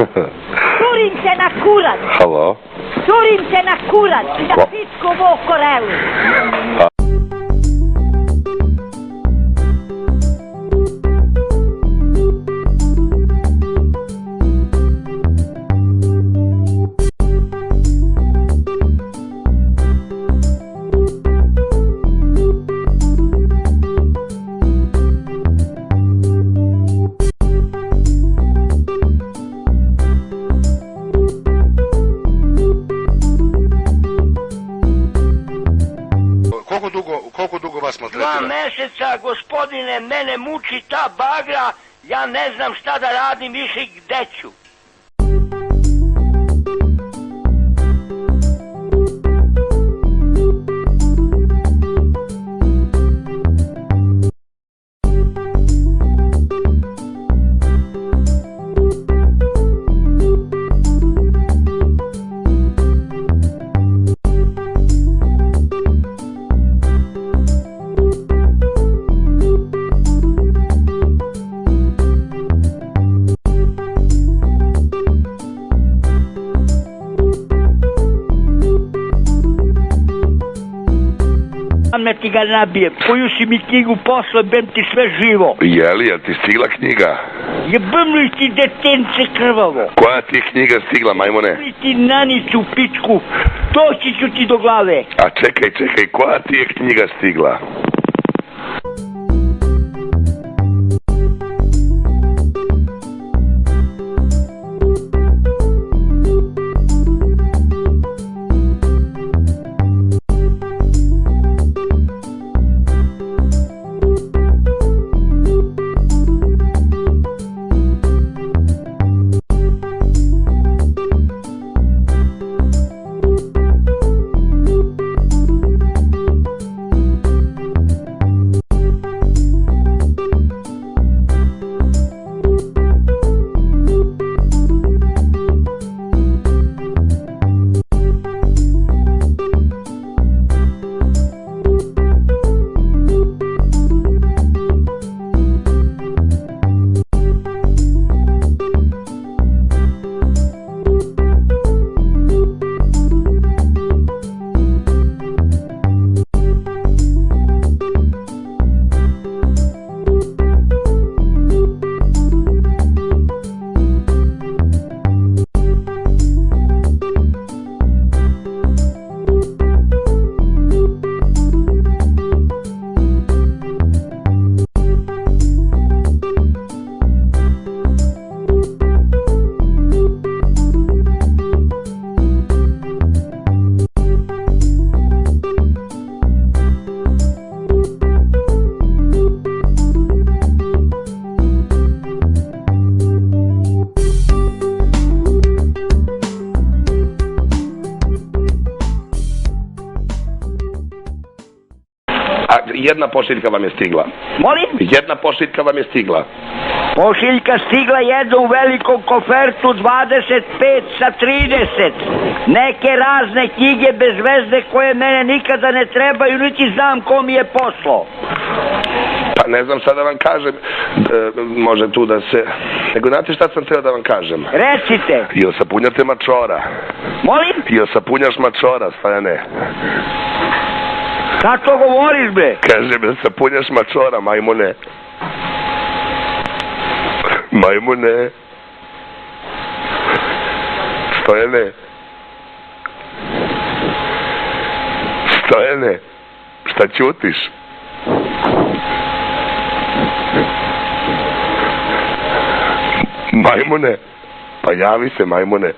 Curim se na kurac. Halo? Curim se na kurac. Da pičku vo korelu. Koliko dugo vas maltretira? 2 meseca, gospodine, mene muči ta bagra, ja ne znam šta da radim više i gde ću. Me ti ga nabijem, koju si mi knjigu poslao, bem ti sve živo. Jeli, jel ti stigla knjiga? Jebemli ti detence krvavo. Koja ti je knjiga stigla, majmune? Jebemli ti nanicu, pičku, doći ću ti do glave. A čekaj, koja ti je knjiga stigla? Jedna pošiljka vam je stigla. Molim? Jedna pošiljka vam je stigla. Pošiljka stigla jedna u velikom kofertu 25 sa 30. Neke razne knjige bez veze koje mene nikada ne trebaju, niti znam ko mi je poslao. Pa ne znam šta da vam kažem, može tu da se... Nego znate šta sam teo da vam kažem? Recite. Jel sapunjate mačora? Molim? Jel sapunjaš mačora, Stojane? Šta to govoriš, bre? Kažem, jel sapunjaš mačora, majmune? Majmune? Stojane? Stojane? Šta ćutiš? Majmune? Pa javi se, majmune.